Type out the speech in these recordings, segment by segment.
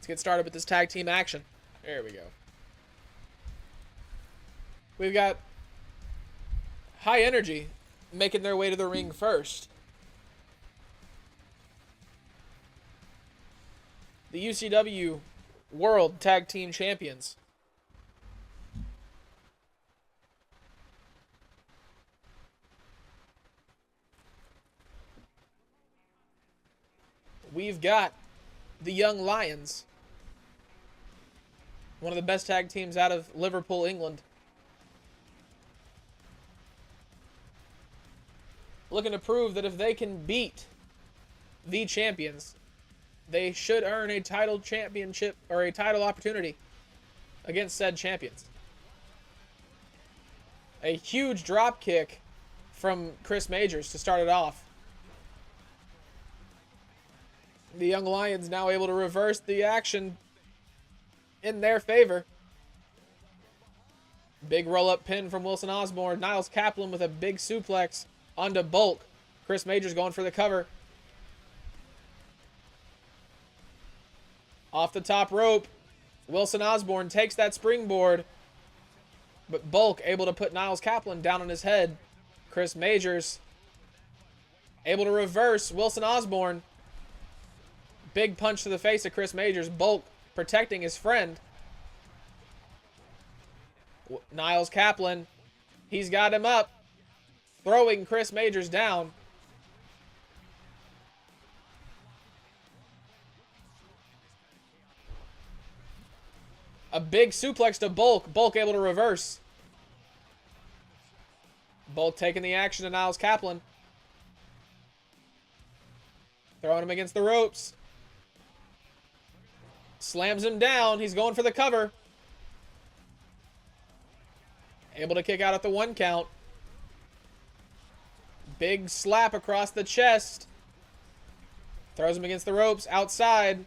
get started with this tag team action. There we go. We've got High Energy making their way to the ring first. The UCW World Tag Team Champions. We've got the Young Lions, one of the best tag teams out of Liverpool, England, looking to prove that if they can beat the champions, they should earn a title championship or a title opportunity against said champions. A huge drop kick from Chris Majors to start it off. The Young Lions now able to reverse the action in their favor. Big roll-up pin from Wilson Osborne. Niles Kaplan with a big suplex onto Bulk. Chris Majors going for the cover. Off the top rope, Wilson Osborne takes that springboard, but Bulk able to put Niles Kaplan down on his head. Chris Majors able to reverse Wilson Osborne. Big punch to the face of Chris Majors. Bulk protecting his friend. Niles Kaplan, he's got him up, throwing Chris Majors down. A big suplex to Bulk. Bulk able to reverse. Bulk taking the action to Niles Kaplan. Throwing him against the ropes. Slams him down. He's going for the cover. Able to kick out at the 1 count. Big slap across the chest. Throws him against the ropes outside.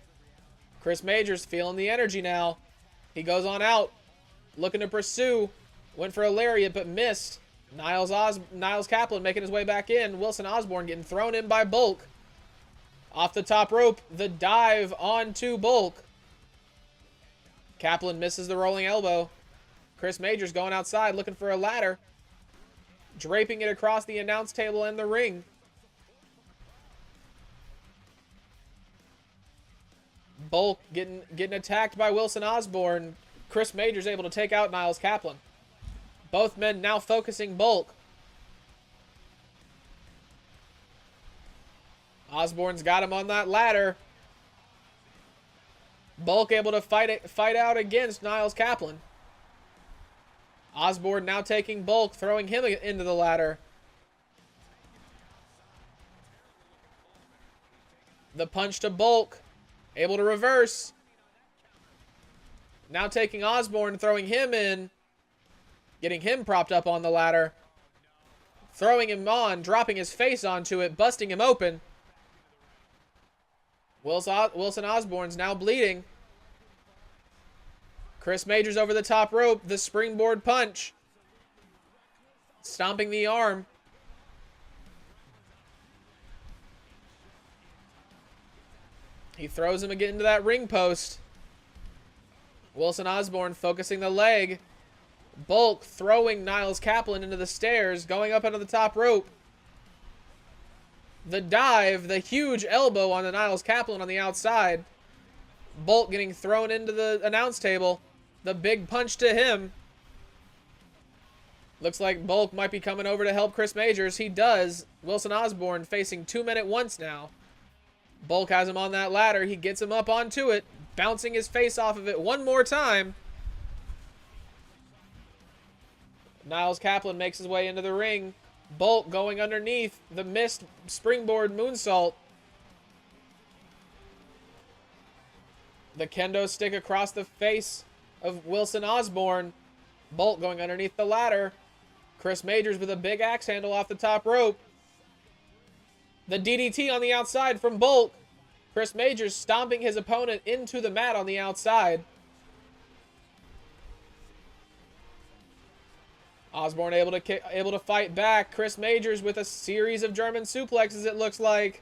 Chris Majors feeling the energy now. He goes on out, looking to pursue. Went for a lariat, but missed. Niles Kaplan making his way back in. Wilson Osborne getting thrown in by Bulk. Off the top rope, the dive onto Bulk. Kaplan misses the rolling elbow. Chris Majors going outside, looking for a ladder. Draping it across the announce table and the ring. Bulk getting attacked by Wilson Osborne. Chris Majors able to take out Niles Kaplan. Both men now focusing Bulk. Osborne's got him on that ladder. Bulk able to fight out against Niles Kaplan. Osborne now taking Bulk, throwing him into the ladder. The punch to Bulk. Able to reverse. Now taking Osborne, throwing him in. Getting him propped up on the ladder. Throwing him on, dropping his face onto it, busting him open. Wilson Osborne's now bleeding. Chris Majors over the top rope. The springboard punch. Stomping the arm. He throws him again into that ring post. Wilson Osborne focusing the leg. Bulk throwing Niles Kaplan into the stairs, going up into the top rope. The dive, the huge elbow on the Niles Kaplan on the outside. Bulk getting thrown into the announce table. The big punch to him. Looks like Bulk might be coming over to help Chris Majors. He does. Wilson Osborne facing 2 minute once now. Bulk has him on that ladder. He gets him up onto it, bouncing his face off of it one more time. Niles Kaplan makes his way into the ring. Bulk going underneath the missed springboard moonsault. The kendo stick across the face of Wilson Osborne. Bulk going underneath the ladder. Chris Majors with a big axe handle off the top rope. The DDT on the outside from Bulk. Chris Majors stomping his opponent into the mat on the outside. Osborne able to fight back. Chris Majors with a series of German suplexes, it looks like.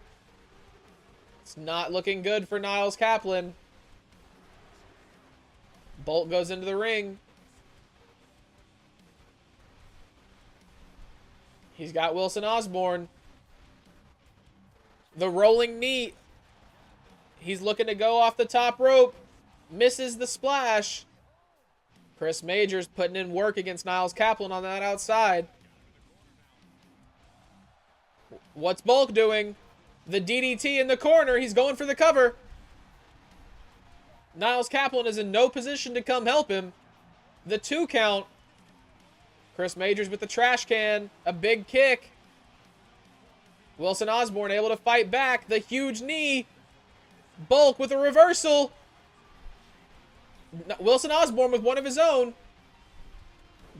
It's not looking good for Niles Kaplan. Bolt goes into the ring. He's got Wilson Osborne. The rolling knee. He's looking to go off the top rope. Misses the splash. Chris Majors putting in work against Niles Kaplan on that outside. What's Bulk doing? The DDT in the corner. He's going for the cover. Niles Kaplan is in no position to come help him. The 2 count. Chris Majors with the trash can. A big kick. Wilson Osborne able to fight back. The huge knee. Bulk with a reversal. Wilson Osborne with one of his own.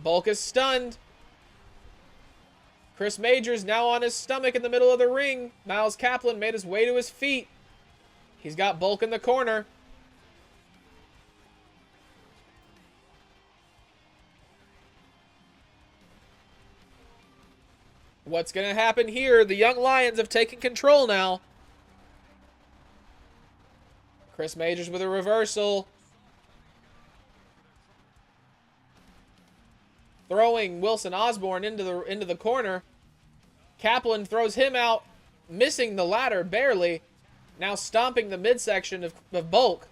Bulk is stunned. Chris Majors now on his stomach in the middle of the ring. Niles Kaplan made his way to his feet. He's got Bulk in the corner. What's going to happen here? The Young Lions have taken control now. Chris Majors with a reversal. Throwing Wilson Osborne into the corner. Kaplan throws him out, missing the ladder barely. Now stomping the midsection of Bulk.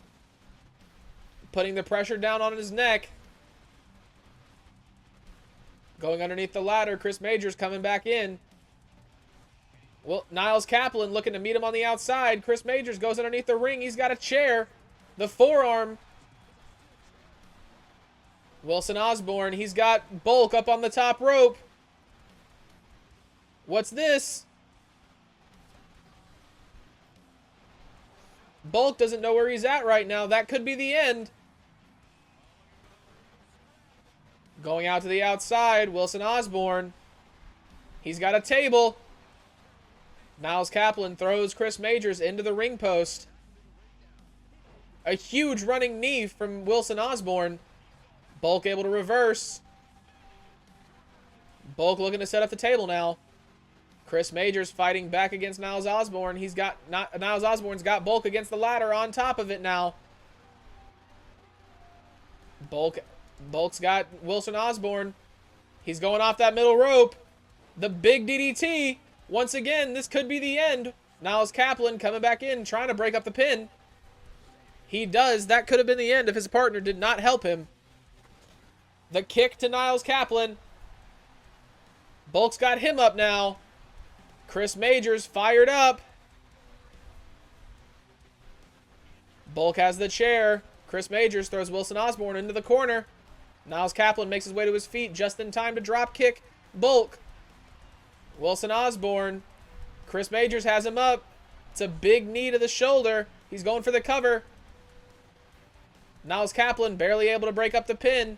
Putting the pressure down on his neck. Going underneath the ladder. Chris Majors coming back in. Well, Niles Kaplan looking to meet him on the outside. Chris Majors goes underneath the ring. He's got a chair. The forearm. Wilson Osborne. He's got Bulk up on the top rope. What's this? Bulk doesn't know where he's at right now. That could be the end. Going out to the outside, Wilson Osborne. He's got a table. Niles Kaplan throws Chris Majors into the ring post. A huge running knee from Wilson Osborne. Bulk able to reverse. Bulk looking to set up the table now. Chris Majors fighting back against Niles Osborne. Niles Osborne's got Bulk against the ladder on top of it now. Bulk's got Wilson Osborne. He's going off that middle rope. The big DDT. Once again, this could be the end. Niles Kaplan coming back in, trying to break up the pin. He does. That could have been the end if his partner did not help him. The kick to Niles Kaplan. Bulk's got him up now. Chris Majors fired up. Bulk has the chair. Chris Majors throws Wilson Osborne into the corner. Niles Kaplan makes his way to his feet just in time to drop kick Bulk. Wilson Osborne. Chris Majors has him up. It's a big knee to the shoulder. He's going for the cover. Niles Kaplan barely able to break up the pin.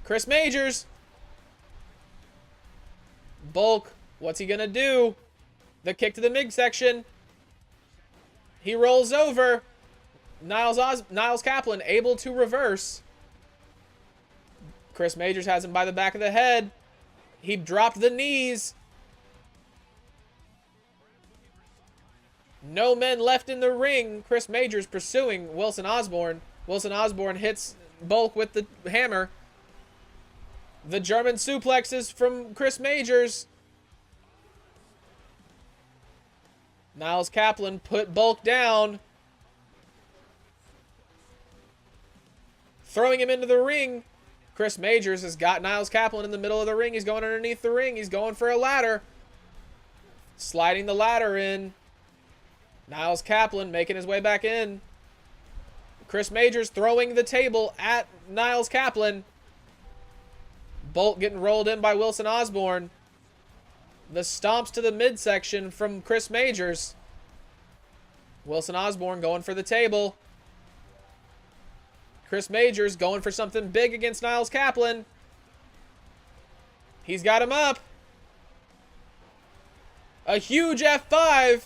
Chris Majors. Bulk. What's he going to do? The kick to the midsection. He rolls over. Niles Kaplan able to reverse. Chris Majors has him by the back of the head. He dropped the knees. No men left in the ring. Chris Majors pursuing Wilson Osborne. Wilson Osborne hits Bulk with the hammer. The German suplexes from Chris Majors. Niles Kaplan put Bulk down. Throwing him into the ring. Chris Majors has got Niles Kaplan in the middle of the ring. He's going underneath the ring. He's going for a ladder. Sliding the ladder in. Niles Kaplan making his way back in. Chris Majors throwing the table at Niles Kaplan. Bulk getting rolled in by Wilson Osborne. The stomps to the midsection from Chris Majors. Wilson Osborne going for the table. Chris Majors going for something big against Niles Kaplan. He's got him up. A huge F5.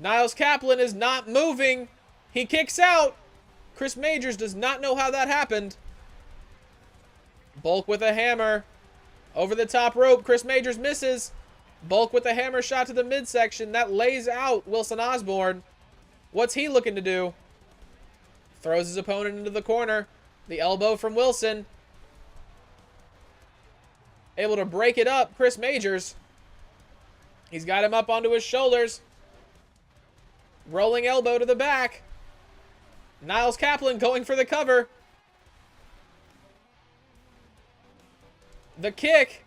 Niles Kaplan is not moving. He kicks out. Chris Majors does not know how that happened. Bulk with a hammer. Over the top rope. Chris Majors misses. Bulk with a hammer shot to the midsection. That lays out Wilson Osborne. What's he looking to do? Throws his opponent into the corner. The elbow from Wilson. Able to break it up, Chris Majors. He's got him up onto his shoulders. Rolling elbow to the back. Niles Kaplan going for the cover. The kick.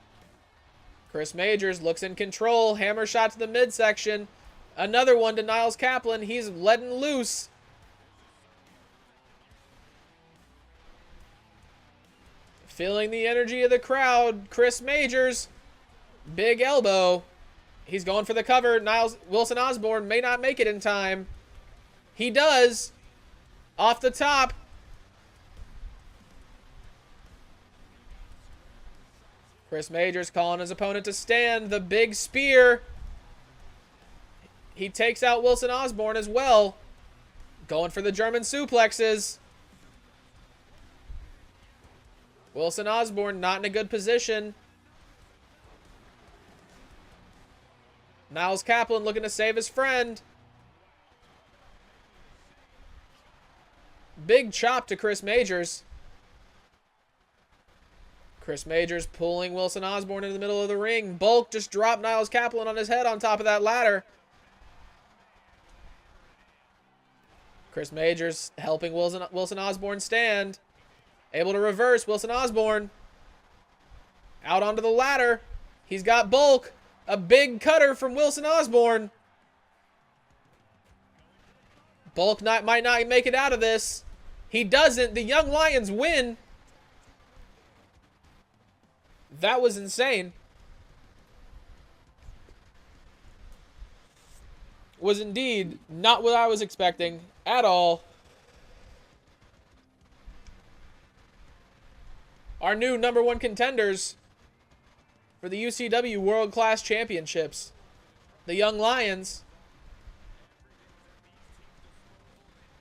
Chris Majors looks in control. Hammer shot to the midsection. Another one to Niles Kaplan. He's letting loose. Feeling the energy of the crowd. Chris Majors. Big elbow. He's going for the cover. Wilson Osborne may not make it in time. He does. Off the top. Chris Majors calling his opponent to stand. The big spear. He takes out Wilson Osborne as well. Going for the German suplexes. Wilson Osborne not in a good position. Niles Kaplan looking to save his friend. Big chop to Chris Majors. Chris Majors pulling Wilson Osborne into the middle of the ring. Bulk just dropped Niles Kaplan on his head on top of that ladder. Chris Majors helping Wilson Osborne stand. Able to reverse Wilson Osborne. Out onto the ladder. He's got Bulk. A big cutter from Wilson Osborne. Bulk might not make it out of this. He doesn't. The Young Lions win. That was insane. Was indeed not what I was expecting at all. Our new #1 contenders for the UCW World Class Championships. The Young Lions